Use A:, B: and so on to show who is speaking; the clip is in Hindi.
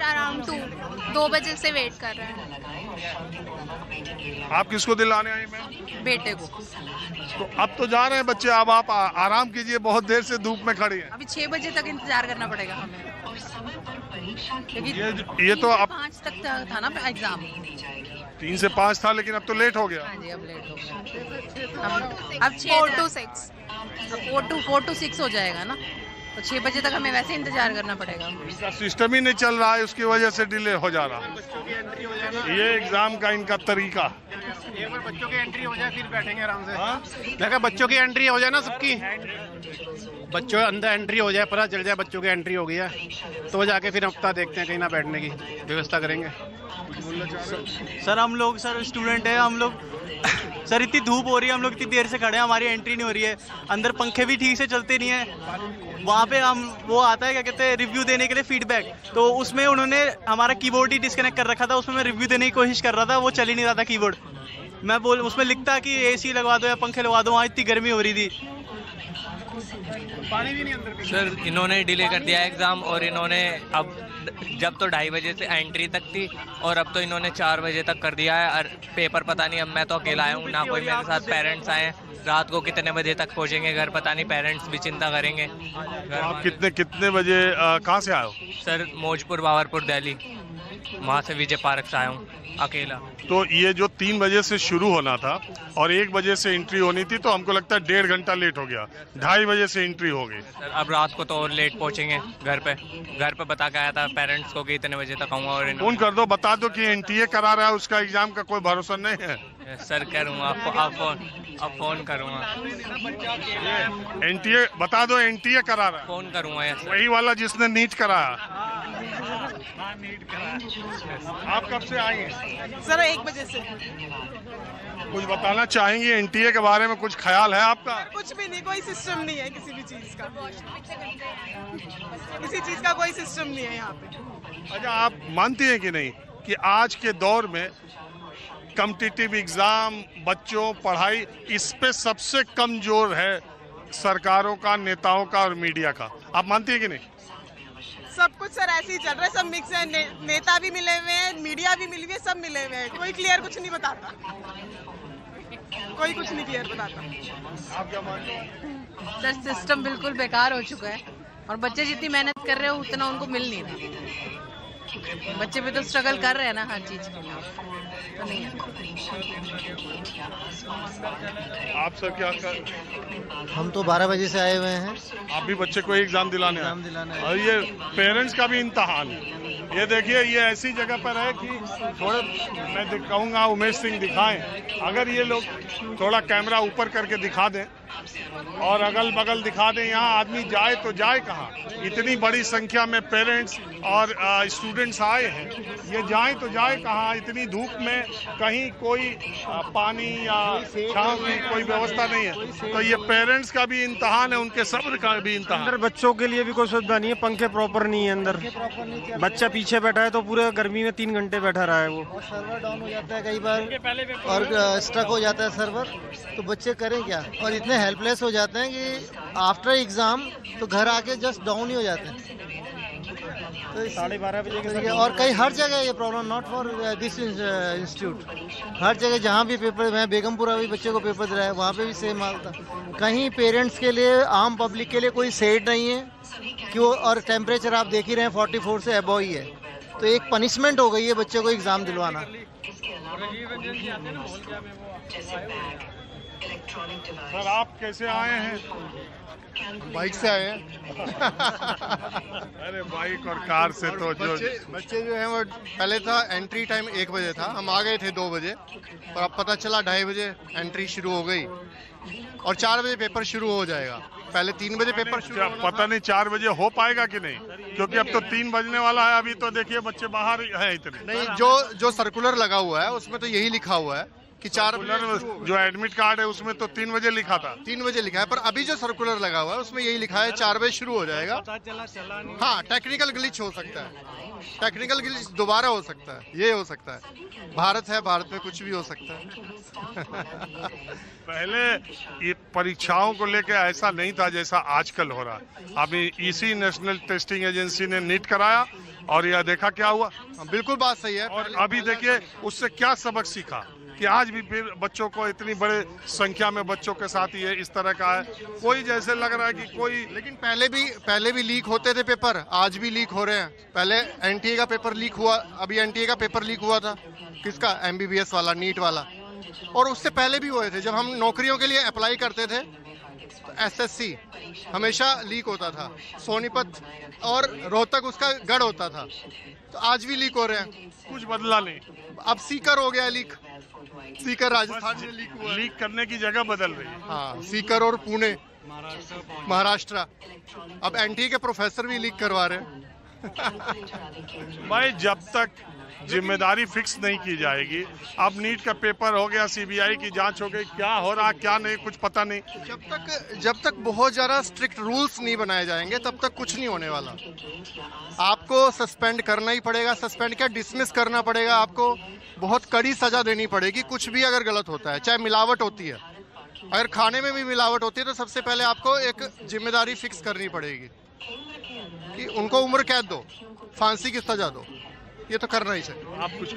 A: अराउंड 2 बजे से वेट कर रहे हैं।
B: आप किसको दिलाने आई मैम?
A: बेटे को।
B: तो अब तो जा रहे हैं बच्चे, अब आप आराम कीजिए, बहुत देर से धूप में खड़ी हैं।
A: अभी 6 बजे तक इंतजार करना पड़ेगा हमें, क्योंकि
B: ये तो अब
A: 5 तक था ना एग्जाम।
B: 3 से 5 था, लेकिन अब तो लेट हो गया।
A: हाँ जी, अब लेट हो गया। अब 4 to 6 हो जाएगा ना, तो 6 बजे तक हमें वैसे इंतजार करना पड़ेगा।
B: इसका सिस्टम ही नहीं चल रहा है, उसकी वजह से डिले हो जा रहा है। ये एग्जाम का इनका तरीका।
C: एक बार बच्चों की एंट्री हो जाए फिर बैठेंगे आराम से। मैं कहा बच्चों की एंट्री हो जाए ना, सबकी बच्चों अंदर एंट्री हो जाए, पता चल जाए बच्चों की एंट्री हो गई है, तो जाके फिर हफ्ता देखते हैं कहीं ना बैठने की व्यवस्था करेंगे।
D: सर हम लोग स्टूडेंट है, हम लोग सर इतनी धूप हो रही है, हम लोग इतनी देर से खड़े हैं, हमारी एंट्री नहीं हो रही है, अंदर पंखे भी ठीक से चलते नहीं है। वहाँ पे हम वो आता है क्या कहते हैं रिव्यू देने के लिए फीडबैक, तो उसमें उन्होंने हमारा कीबोर्ड ही डिस्कनेक्ट कर रखा था, उसमें मैं रिव्यू देने की कोशिश कर रहा था, वो चल ही नहीं रहा था कीबोर्ड। मैं बोल उसमें लिखता कि एसी लगवा दो या पंखे लगवा दो, वहाँ इतनी गर्मी हो रही थी।
C: पानी भी नहीं अंदर।
E: सर इन्होंने डिले कर दिया एग्ज़ाम, और इन्होंने अब जब तो 2:30 बजे से एंट्री तक थी, और अब तो इन्होंने 4 बजे तक कर दिया है। और पेपर पता नहीं, अब मैं तो अकेला आया हूँ, ना कोई मेरे साथ पेरेंट्स आए हैं। रात को कितने बजे तक पहुँचेंगे घर पता नहीं, पेरेंट्स भी चिंता करेंगे।
B: आप कितने बजे कहाँ से आए हो?
E: सर मौजपुर बावरपुर दिल्ली, वहाँ से विजय पार्क से आया हूँ अकेला।
B: तो ये जो 3 बजे से शुरू होना था और 1 बजे से एंट्री होनी थी, तो हमको लगता है 1.5 घंटा लेट हो गया, 2:30 बजे से एंट्री हो गई।
E: सर अब रात को तो और लेट पहुँचेंगे घर पे बता के आया था पेरेंट्स को कि इतने बजे तक आऊँगा। और
B: फोन कर दो, बता दो कि एनटीए करा रहा है, उसका एग्जाम का कोई भरोसा नहीं है।
E: सर करूँगा, अब फोन करूँगा,
B: एनटीए बता दो, एनटीए करा रहा है,
E: फ़ोन करूँगा। यस
B: वही वाला जिसने नीट कराया। आप कब से आई हैं?
F: सर 1 बजे से।
B: कुछ बताना चाहेंगे एनटीए के बारे में, कुछ ख्याल है आपका?
F: कुछ भी नहीं, कोई सिस्टम नहीं है किसी भी चीज का, किसी चीज का कोई सिस्टम नहीं है यहाँ पे।
B: अच्छा, आप मानती हैं कि नहीं कि आज के दौर में कॉम्पिटिटिव एग्जाम, बच्चों, पढ़ाई, इस पे सबसे कमजोर है सरकारों का, नेताओं का और मीडिया का? आप मानती हैं कि नहीं?
F: सब कुछ सर ऐसे ही चल रहा है, सब मिक्स है, नेता भी मिले हुए हैं, मीडिया भी मिली हुई है, सब मिले हुए हैं, कोई क्लियर कुछ नहीं बताता, कोई कुछ नहीं क्लियर बताता।
B: आप क्या मानते हैं?
A: सर सिस्टम बिल्कुल बेकार हो चुका है, और बच्चे जितनी मेहनत कर रहे हो उतना उनको मिल नहीं रहा। बच्चे भी तो स्ट्रगल कर रहे हैं ना हर चीज के लिए, तो नहीं है।
B: आप सर क्या कर?
G: हम तो 12 बजे से आए हुए हैं।
B: आप भी बच्चे को एग्जाम दिलाने आए? और ये पेरेंट्स का भी इम्तहान है। ये देखिए, ये ऐसी जगह पर है कि थोड़े मैं कहूँगा उमेश सिंह दिखाएं, अगर ये लोग थोड़ा कैमरा ऊपर करके दिखा दें और अगल बगल दिखा दें, यहाँ आदमी जाए तो जाए कहाँ? इतनी बड़ी संख्या में पेरेंट्स और स्टूडेंट्स आए हैं, ये जाए तो जाए कहाँ? इतनी धूप में कहीं कोई पानी या छांव की कोई व्यवस्था नहीं है, तो ये पेरेंट्स का भी इम्तहान है, उनके सब्र का भी इम्तहान।
H: अंदर बच्चों के लिए भी कोई सुविधा नहीं है, पंखे प्रॉपर नहीं है अंदर, बच्चा पीछे बैठा है तो पूरे गर्मी में 3 घंटे बैठा रहा है वो।
G: और सर्वर डाउन हो जाता है कई बार, और स्टक हो जाता है सर्वर, तो बच्चे करें क्या? और इतने हेल्पलेस हो जाते हैं कि आफ्टर एग्जाम तो घर आके जस्ट डाउन ही हो जाते हैं। तो
H: 12:30 बजे के
G: और कई हर जगह ये problem, not for this institute, हर जगह जहाँ भी पेपर, मैं बेगमपुरा भी बच्चे को पेपर दिलाया, वहाँ पे भी सेम हाल था। कहीं पेरेंट्स के लिए, आम पब्लिक के लिए कोई सेड नहीं है क्यों? और टेम्परेचर आप देख ही रहे हैं 44 से अबव ही है, तो एक पनिशमेंट हो गई है बच्चे को एग्जाम दिलवाना।
B: सर आप कैसे आए हैं?
C: बाइक से आए हैं।
B: अरे बाइक और कार से तो जो
C: बच्चे जो हैं वो पहले था एंट्री टाइम 1 बजे था, हम आ गए थे 2 बजे, और अब पता चला 2:30 बजे एंट्री शुरू हो गई और 4 बजे पेपर शुरू हो जाएगा। पहले 3 बजे पेपर शुरू
B: पता नहीं 4 बजे हो पाएगा कि नहीं, क्योंकि अब तो 3 बजने वाला है। अभी तो देखिए बच्चे बाहर है इतने।
C: नहीं, जो सर्कुलर लगा हुआ है उसमें तो यही लिखा हुआ है
I: कि 4
B: सर्कुलर जो एडमिट कार्ड है उसमें तो 3 बजे लिखा था।
I: 3 बजे लिखा है, पर अभी जो सर्कुलर लगा हुआ है उसमें यही लिखा है 4 बजे शुरू हो जाएगा। हाँ, टेक्निकल ग्लिच हो सकता है, टेक्निकल ग्लिच दोबारा हो सकता है, ये हो सकता है। भारत है, भारत में कुछ भी हो सकता है।
B: पहले ये परीक्षाओं को लेके ऐसा नहीं था जैसा आजकल हो रहा। अभी इसी नेशनल टेस्टिंग एजेंसी ने नीट कराया और यह देखा क्या हुआ।
I: बिल्कुल बात सही है।
B: और अभी देखिए उससे क्या सबक सीखा कि आज भी फिर बच्चों को इतनी बड़े संख्या में बच्चों के साथ ये इस तरह का है। कोई जैसे लग रहा है कि कोई,
I: लेकिन पहले भी लीक होते थे पेपर, आज भी लीक हो रहे हैं। पहले एनटीए का पेपर लीक हुआ, अभी एनटीए का पेपर लीक हुआ था। किसका? एमबीबीएस वाला, नीट वाला। और उससे पहले भी हुए थे, जब हम नौकरियों के लिए अप्लाई करते थे तो एसएससी हमेशा लीक होता था, सोनीपत और रोहतक उसका गढ़ होता था। तो आज भी लीक हो रहे हैं,
B: कुछ बदला नहीं।
I: अब सीकर हो गया लीक, सीकर राजस्थान में लीक हुआ।
B: लीक करने की जगह बदल रही है।
I: हाँ, सीकर और पुणे, महाराष्ट्र। अब एनटीए के प्रोफेसर भी लीक करवा रहे हैं।
B: भाई जब तक जिम्मेदारी फिक्स नहीं की जाएगी, अब नीट का पेपर हो गया, सीबीआई की जांच हो गई, क्या हो रहा क्या नहीं कुछ पता नहीं।
I: जब तक बहुत ज्यादा स्ट्रिक्ट रूल्स नहीं बनाए जाएंगे तब तक कुछ नहीं होने वाला। आपको सस्पेंड करना ही पड़ेगा, सस्पेंड क्या, डिसमिस करना पड़ेगा। आपको बहुत कड़ी सजा देनी पड़ेगी कुछ भी अगर गलत होता है, चाहे मिलावट होती है। अगर खाने में भी मिलावट होती है तो सबसे पहले आपको एक जिम्मेदारी फिक्स करनी पड़ेगी कि उनको उम्र कैद दो, फांसी की सजा दो। ये तो करना ही चाहिए।
B: आप कुछ